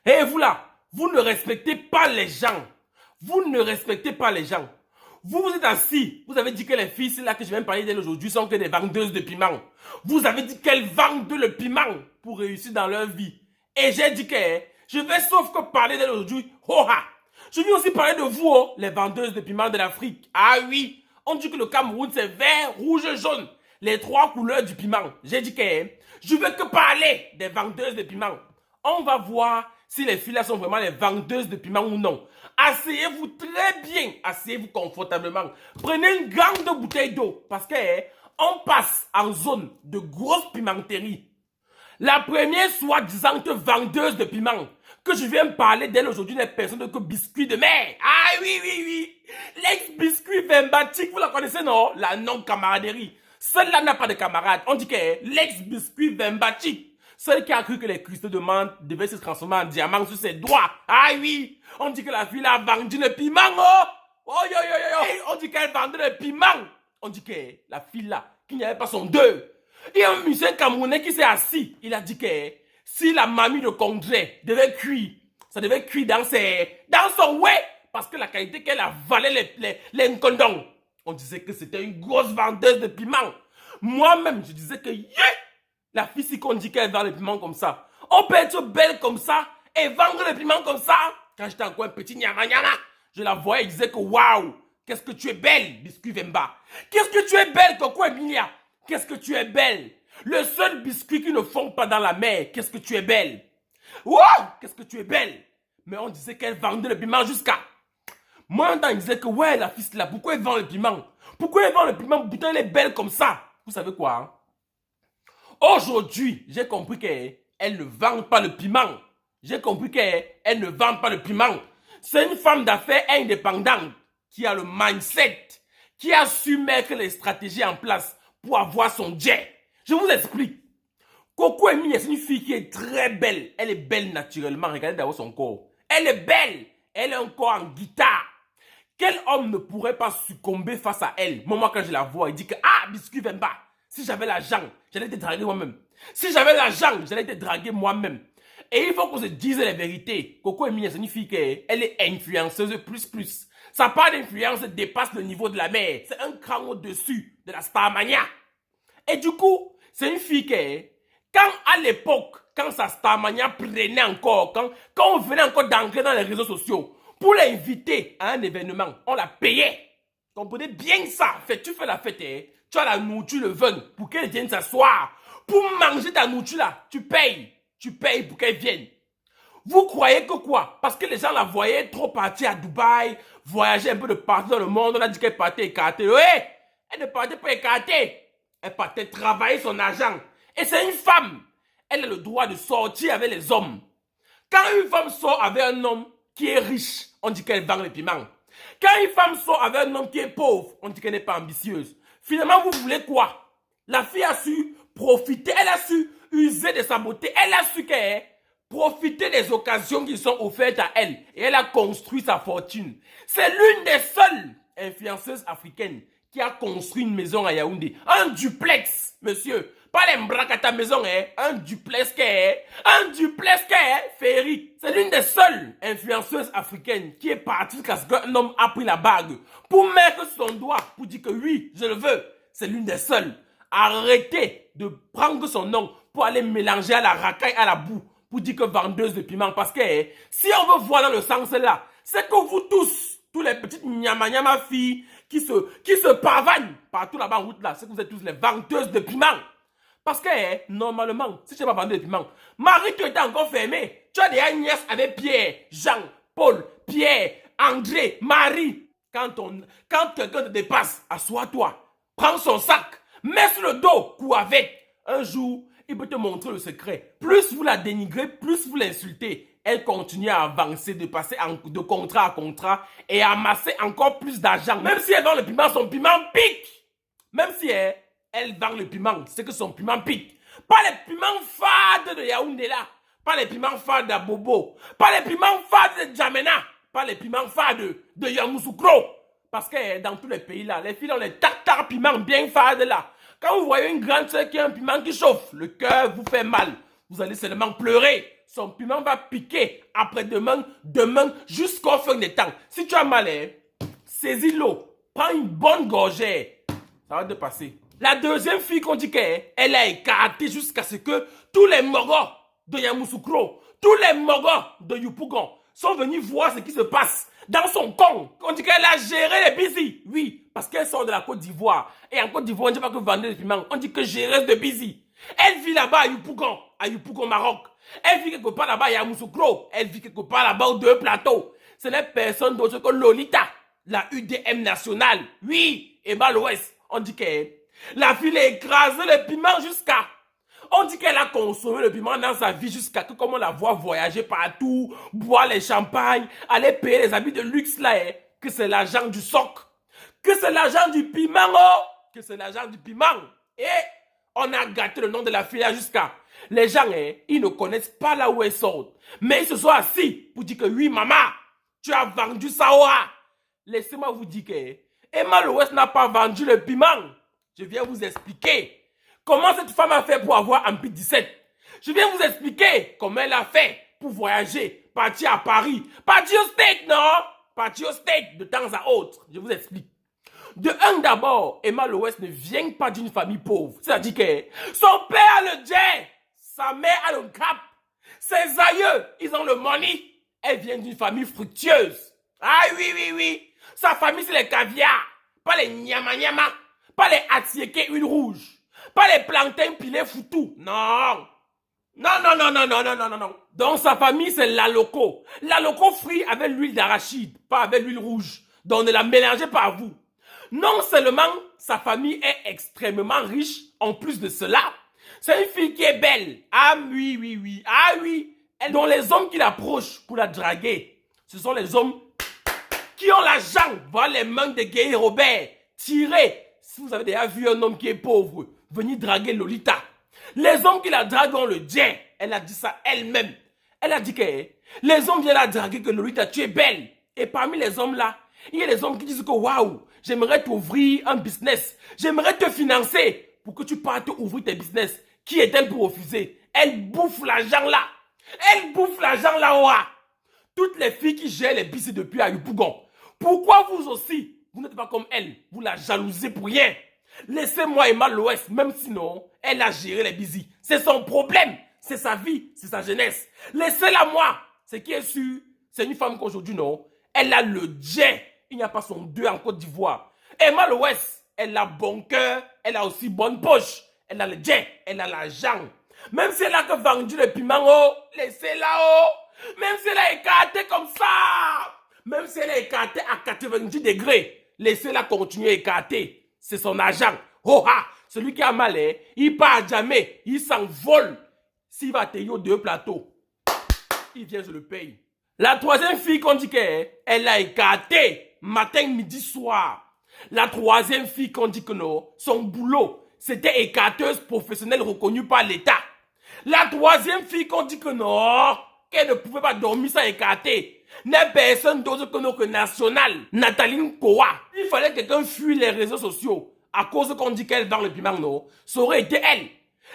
Et vous là, vous ne respectez pas les gens. Vous ne respectez pas les gens. Vous êtes assis, vous avez dit que les filles là que je viens de parler d'elles aujourd'hui sont que des vendeuses de piment. Vous avez dit qu'elles vendent le piment pour réussir dans leur vie. Et j'ai dit que je vais sauf que parler d'elles aujourd'hui. Oh, ah. Je viens aussi parler de vous, oh, les vendeuses de piment de l'Afrique. Ah oui, on dit que le Cameroun c'est vert, rouge, jaune. Les trois couleurs du piment. J'ai dit que je veux que parler des vendeuses de piment. On va voir si les filles là sont vraiment les vendeuses de piment ou non. Asseyez-vous très bien, asseyez-vous confortablement. Prenez une grande bouteille d'eau parce que on passe en zone de grosse pimenterie. La première soi-disant vendeuse de piment que je viens parler d'elle aujourd'hui n'est personne que Biscuit de mer. Ah oui, oui, oui. L'ex-Biscuit Vembatik, vous la connaissez non? La non-camaraderie. Celle-là n'a pas de camarade. On dit que l'ex-Biscuit Vembatik. Celle qui a cru que les cristaux de menthe devaient se transformer en diamants sur ses doigts. Ah oui, on dit que la fille a vendu le piment. Oh, oh, yo, yo, yo, yo. On dit qu'elle vendait le piment. On dit que la fille là, qui n'avait pas son deux. Il y a un musicien camerounais qui s'est assis. Il a dit que si la mamie de Congrès devait cuire, ça devait cuire dans son ouais. Parce que la qualité qu'elle avalait les condons. On disait que c'était une grosse vendeuse de piment. Moi-même, je disais que yeah, la fille, si qu'on dit qu'elle vend le piment comme ça, on peut être belle comme ça et vendre le piment comme ça. Quand j'étais encore un petit nyama, je la voyais et disais que waouh, qu'est-ce que tu es belle, Biscuit Vemba. Qu'est-ce que tu es belle, Coco Emilia. Qu'est-ce que tu es belle. Le seul biscuit qui ne fond pas dans la mer, qu'est-ce que tu es belle. Waouh, qu'est-ce que tu es belle. Mais on disait qu'elle vendait le piment jusqu'à... Moi, on disait que ouais, la fille là, pourquoi elle vend le piment? Pourquoi elle vend le piment? Putain, elle est belle comme ça. Vous savez quoi hein? Aujourd'hui, j'ai compris qu'elle ne vend pas le piment. J'ai compris qu'elle ne vend pas le piment. C'est une femme d'affaires indépendante qui a le mindset, qui a su mettre les stratégies en place pour avoir son jet. Je vous explique. Coco Emilia, c'est une fille qui est très belle. Elle est belle naturellement. Regardez d'abord son corps. Elle est belle. Elle a un corps en guitare. Quel homme ne pourrait pas succomber face à elle? Moi, quand je la vois, il dit que ah, Biscuit Vemba. Si j'avais l'argent, j'allais te draguer moi-même. Si j'avais l'argent, j'allais te draguer moi-même. Et il faut qu'on se dise la vérité. Coco Emilia, c'est une fille elle est influenceuse plus. Sa part d'influence dépasse le niveau de la mer. C'est un cran au-dessus de la Starmania. Et du coup, c'est une fille quand à l'époque, quand sa Starmania prenait encore, quand on venait encore d'entrer dans les réseaux sociaux, pour l'inviter à un événement, on la payait. Comprenez bien ça. Tu fais la fête, tu as la nourriture, le vin, pour qu'elle vienne s'asseoir. Pour manger ta nourriture là, tu payes. Tu payes pour qu'elle vienne. Vous croyez que quoi? Parce que les gens la voyaient trop partir à Dubaï, voyager un peu de partout dans le monde, on a dit qu'elle partait écartée. Oui, elle ne partait pas écartée. Elle partait travailler son argent. Et c'est une femme. Elle a le droit de sortir avec les hommes. Quand une femme sort avec un homme qui est riche, on dit qu'elle vend le piment. Quand une femme sort avec un homme qui est pauvre, on dit qu'elle n'est pas ambitieuse. Finalement, vous voulez quoi? La fille a su profiter, elle a su user de sa beauté, elle a su profiter des occasions qui sont offertes à elle. Et elle a construit sa fortune. C'est l'une des seules influenceuses africaines qui a construit une maison à Yaoundé. Un duplex, monsieur. Pas les mbrakata maison, un duplex féerique. C'est l'une des seules influenceuses africaines qui est partie jusqu'à ce qu'un homme a pris la bague pour mettre son doigt pour dire que oui, je le veux. C'est l'une des seules. Arrêtez de prendre son nom pour aller mélanger à la racaille, à la boue, pour dire que vendeuse de piment. Parce que si on veut voir dans le sens là, c'est que vous tous les petites nyama filles qui se pavanent partout là-bas en route là, c'est que vous êtes tous les vendeuses de piment. Parce que normalement, si tu n'as pas vendu de piment, Marie, tu étais encore fermée. Tu as des nièces avec Pierre, Jean, Paul, Pierre, André, Marie. Quand quelqu'un te dépasse, assois-toi, prends son sac, mets sur le dos, cours avec. Un jour, il peut te montrer le secret. Plus vous la dénigrez, plus vous l'insultez. Elle continue à avancer, de passer de contrat à contrat et à amasser encore plus d'argent. Même si elle vend le piment, son piment pique. Même si elle vend le piment, c'est que son piment pique. Pas les piments fades de Yaoundé là. Pas les piments fades d'Abobo. Pas les piments fades de Djamena. Pas les piments fades de Yamoussoukro. Parce que dans tous les pays là, les filles ont les tartares piments bien fades là. Quand vous voyez une grande soeur qui a un piment qui chauffe, le cœur vous fait mal. Vous allez seulement pleurer. son piment va piquer après-demain, demain, jusqu'au fin des temps. Si tu as mal, saisis l'eau, prends une bonne gorgée, ça va te passer. La deuxième fille qu'on dit qu'elle a écarté jusqu'à ce que tous les mogos de Yamoussoukro, tous les mogos de Yopougon sont venus voir ce qui se passe dans son camp. On dit qu'elle a géré les busy. Oui, parce qu'elle sort de la Côte d'Ivoire. Et en Côte d'Ivoire, on ne dit pas que vendre des piments, on dit que géreuse de busy. Elle vit là-bas à Yopougon, Maroc. Elle vit quelque part là-bas à Yamoussoukro. Elle vit quelque part là-bas aux deux plateaux. Ce n'est personne d'autre que Lolita, la UDM nationale. Oui, et mal l'Ouest. On dit que la fille a écrasé le piment jusqu'à... On dit qu'elle a consommé le piment dans sa vie jusqu'à que comme on la voit voyager partout, boire les champagnes, aller payer les habits de luxe là, que c'est l'argent du soc, que c'est l'argent du piment, oh, que c'est l'argent du piment. Et on a gâté le nom de la fille là jusqu'à... Les gens, ils ne connaissent pas là où elle sort. Mais ils se sont assis pour dire que oui, maman, tu as vendu ça, oh. Laissez-moi vous dire que Emma Lowes n'a pas vendu le piment. Je viens vous expliquer comment cette femme a fait pour avoir un P17. Je viens vous expliquer comment elle a fait pour voyager, partir à Paris, partir au States, non? Partir au States de temps à autre. Je vous explique. De un d'abord, Emma Lowes ne vient pas d'une famille pauvre. C'est-à-dire que son père a le jet, sa mère a le cap, ses aïeux, ils ont le money. Elle vient d'une famille fructueuse. Ah oui, oui, oui. Sa famille, c'est les caviars, pas les nyama-nyama. Pas les atiéké huile rouge. Pas les plantains pilés foutou. Non. Non, non, non, non, non, non, non, non, non. Dans sa famille, c'est la loco. La loco frit avec l'huile d'arachide, pas avec l'huile rouge. Donc ne la mélangez pas à vous. Non seulement sa famille est extrêmement riche, en plus de cela, c'est une fille qui est belle. Ah oui, oui, oui. Ah oui. Elle, dont les hommes qui l'approchent pour la draguer, ce sont les hommes qui ont l'argent. Voilà les mains de Guy Robert. Tirez. Si vous avez déjà vu un homme qui est pauvre, venir draguer Lolita. Les hommes qui la draguent ont le jet. Elle a dit ça elle-même. Elle a dit que les hommes viennent la draguer que Lolita, tu es belle. Et parmi les hommes là, il y a des hommes qui disent que waouh, j'aimerais t'ouvrir un business. J'aimerais te financer pour que tu partes ouvrir tes business. Qui est-elle pour refuser? Elle bouffe l'argent là. Elle bouffe l'argent là, ouah. Toutes les filles qui gèrent les bis depuis à Yopougon. Pourquoi vous aussi? Vous n'êtes pas comme elle. Vous la jalousez pour rien. Laissez-moi Emma Lowes, même sinon, elle a géré les busy. C'est son problème. C'est sa vie. C'est sa jeunesse. Laissez-la moi. Ce qui est sûr, c'est une femme qu'aujourd'hui, non. Elle a le jet. Il n'y a pas son deux en Côte d'Ivoire. Emma Lowes, elle a bon cœur. Elle a aussi bonne poche. Elle a le jet. Elle a l'argent. Même si elle a que vendu le piment, oh, laissez-la, oh. Même si elle a écarté comme ça. Même si elle est écartée à 90 degrés, laissez-la continuer à écarter. C'est son argent. Oh ah, celui qui a mal, il part jamais. Il s'envole. S'il va payer aux deux plateaux, il vient, je le paye. La troisième fille qu'on dit qu'elle a écarté matin, midi, soir. La troisième fille qu'on dit que non, son boulot, c'était écarteuse professionnelle reconnue par l'État. La troisième fille qu'on dit que non, qu'elle ne pouvait pas dormir sans écarter, n'est personne d'autre que notre nationale, Nathalie Kowa. Il fallait que quelqu'un fuit les réseaux sociaux à cause qu'on dit qu'elle vend le piment, non. Ça aurait été elle.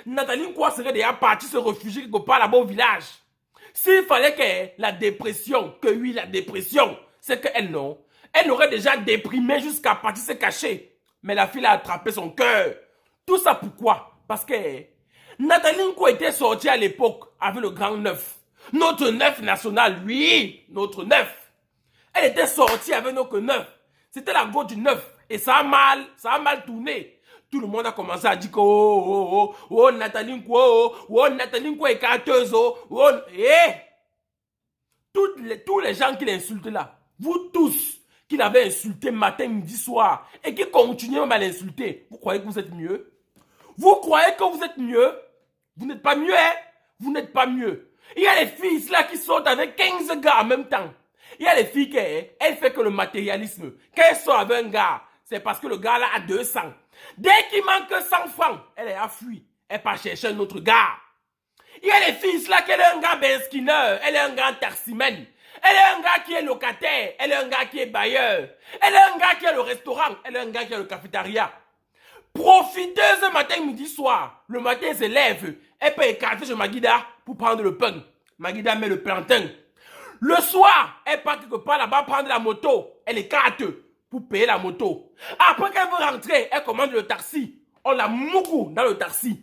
Nathalie Kowa serait déjà partie se réfugier quelque part là-bas au village. S'il fallait que la dépression, c'est qu'elle, non. Elle aurait déjà déprimé jusqu'à partir se cacher. Mais la fille a attrapé son cœur. Tout ça pourquoi? Parce que Nathalie Kowa était sortie à l'époque avec le grand neuf. Notre neuf national, oui, notre neuf. Elle était sortie avec notre neuf. C'était la go du neuf. Et ça a mal tourné. Tout le monde a commencé à dire que oh, Nathalie Nkwo est carteuse, tous les gens qui l'insultent là, vous tous qui l'avez insulté matin, midi, soir, et qui continuez même à l'insulter, vous croyez que vous êtes mieux? Vous croyez que vous êtes mieux? Vous n'êtes pas mieux, hein? Vous n'êtes pas mieux. Il y a les filles là qui sortent avec 15 gars en même temps. Il y a les filles qui, elles font que le matérialisme. Quand elles sont avec un gars, c'est parce que le gars là a 200. Dès qu'il manque 100 francs, elle est à fuir. Elle part chercher un autre gars. Il y a les filles là qui est un gars Ben Skinner, elle est un gars Tarsimène. Elle est un gars qui est locataire, elle est un gars qui est bailleur. Elle est un gars qui a le restaurant, elle est un gars qui a le cafétéria. Profiteuse matin, midi, soir. Le matin, elle se lève. Elle peut écarter chez Maguida pour prendre le pain. Maguida met le plantain. Le soir, elle part quelque part là-bas prendre la moto. Elle écarte pour payer la moto. Après qu'elle veut rentrer, elle commande le taxi. On la mougou dans le taxi.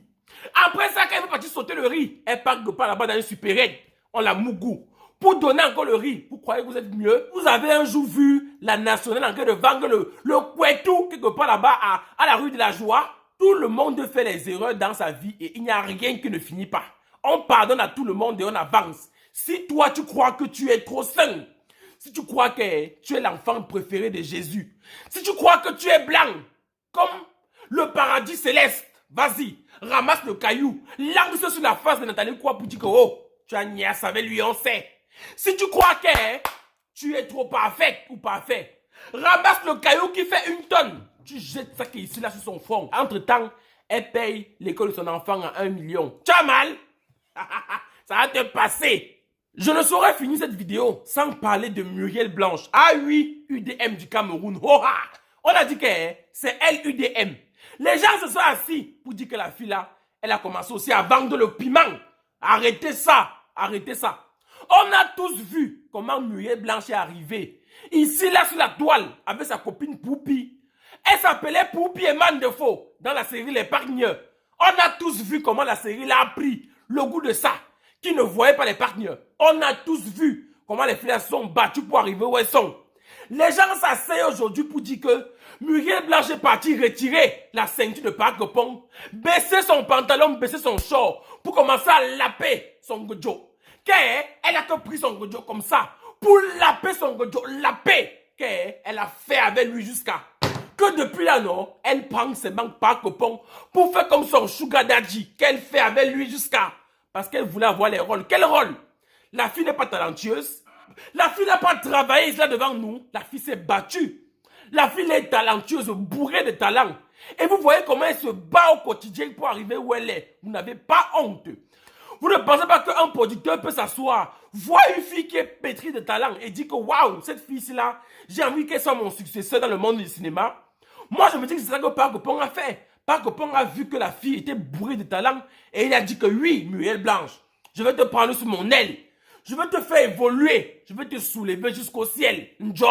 Après ça, quand elle veut partir sauter le riz, elle part quelque part là-bas dans une supérette. On la mougou. Pour donner encore le riz, vous croyez que vous êtes mieux? Vous avez un jour vu la nationale en train de vendre le couettou quelque part là-bas à la rue de la Joie? Tout le monde fait les erreurs dans sa vie et il n'y a rien qui ne finit pas. On pardonne à tout le monde et on avance. Si toi tu crois que tu es trop saint, si tu crois que tu es l'enfant préféré de Jésus, si tu crois que tu es blanc, comme le paradis céleste, vas-y, ramasse le caillou, lance sur la face de Nathalie quoi pour dire que oh, tu as niasse avec lui, on sait. Si tu crois que tu es trop parfait ou parfait, ramasse le caillou qui fait 1 tonne. Tu jettes ça qui est ici là sur son front. Entre-temps, elle paye l'école de son enfant à 1 million. Tu as mal? Ça va te passer. Je ne saurais finir cette vidéo sans parler de Muriel Blanche. Ah oui, UDM du Cameroun. Oh, ah. On a dit que c'est elle UDM. Les gens se sont assis pour dire que la fille là, elle a commencé aussi à vendre le piment. Arrêtez ça, arrêtez ça. On a tous vu comment Muriel Blanche est arrivée. Ici là sur la toile avec sa copine Poupi. Elle s'appelait Poupi et Mandefo dans la série L'épargneur. On a tous vu comment la série là a pris le goût de ça. Qui ne voyait pas l'épargneur. On a tous vu comment les filles sont battues pour arriver où elles sont. Les gens s'asseyent aujourd'hui pour dire que Muriel Blanche est partie retirer la ceinture de Parc Pong, baisser son pantalon, baisser son short pour commencer à laper son gojo. Elle a que pris son gojo comme ça pour laper son gojo, laper. Elle a fait avec lui jusqu'à que depuis là non, elle prend ses banques Parc Pong pour faire comme son sugar daddy qu'elle fait avec lui jusqu'à parce qu'elle voulait avoir les rôles. Quel rôle? La fille n'est pas talentueuse. La fille n'a pas travaillé là devant nous. La fille s'est battue. La fille est talentueuse, bourrée de talent. Et vous voyez comment elle se bat au quotidien pour arriver où elle est. Vous n'avez pas honte. Vous ne pensez pas qu'un producteur peut s'asseoir, voir une fille qui est pétrie de talent et dire que waouh, cette fille-là, j'ai envie qu'elle soit mon successeur dans le monde du cinéma. Moi, je me dis que c'est ça que Parc Pong a fait. Parc Pong a vu que la fille était bourrée de talent et il a dit que oui, Muriel Blanche, je vais te prendre sous mon aile. Je vais te faire évoluer. Je vais te soulever jusqu'au ciel. Njo,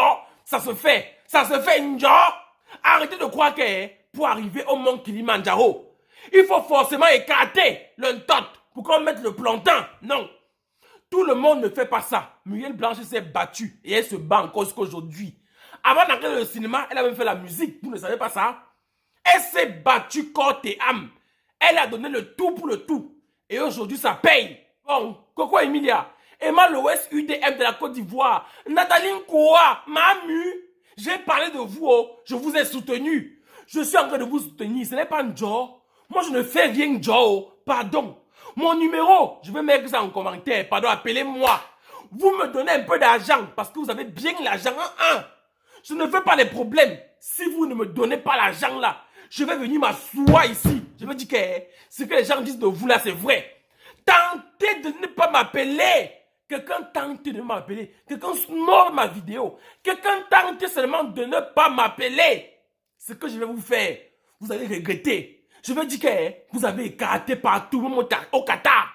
ça se fait. Ça se fait, Njo. Arrêtez de croire que pour arriver au mont Kilimanjaro, il faut forcément écarter l'untot pour qu'on mette le plantain. Non. Tout le monde ne fait pas ça. Muriel Blanche s'est battue et elle se bat encore jusqu'aujourd'hui. Avant d'entrer dans le cinéma, elle a même fait la musique. Vous ne savez pas ça? Elle s'est battue corps et âme. Elle a donné le tout pour le tout. Et aujourd'hui, ça paye. Bon, Coco Emilia, Emma Loès UDM de la Côte d'Ivoire, Nathalie Nkoa, Mamu, j'ai parlé de vous, oh. Je vous ai soutenu. Je suis en train de vous soutenir. Ce n'est pas un job. Moi, je ne fais rien de job. Pardon. Mon numéro, je vais mettre ça en commentaire. Pardon, appelez-moi. Vous me donnez un peu d'argent parce que vous avez bien l'argent en un. Je ne veux pas les problèmes. Si vous ne me donnez pas l'argent là, je vais venir m'asseoir ici. Je veux dire que ce que les gens disent de vous là, c'est vrai. Tentez de ne pas m'appeler. Quelqu'un tente de m'appeler. Quelqu'un snore ma vidéo. Quelqu'un tente seulement de ne pas m'appeler. Ce que je vais vous faire, vous allez regretter. Je veux dire que vous avez écarté partout, même au Qatar.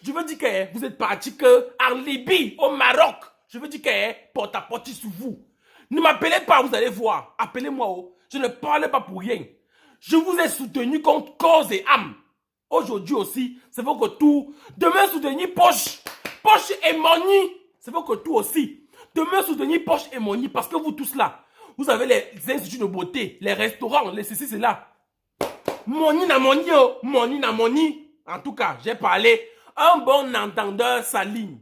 Je veux dire que vous êtes parti en Libye, au Maroc. Je veux dire que porte à porte sur vous. Ne m'appelez pas, vous allez voir. Appelez-moi. Oh. Je ne parle pas pour rien. Je vous ai soutenu contre cause et âme. Aujourd'hui aussi, c'est pour que tout. Demain, soutenir poche. Poche et money. C'est pour que tout aussi. Demain, soutenir poche et money. Parce que vous tous là, vous avez les instituts de beauté, les restaurants, les ceci, c'est là. Money na money, oh. Money na money. En tout cas, j'ai parlé. Un bon entendeur s'aligne.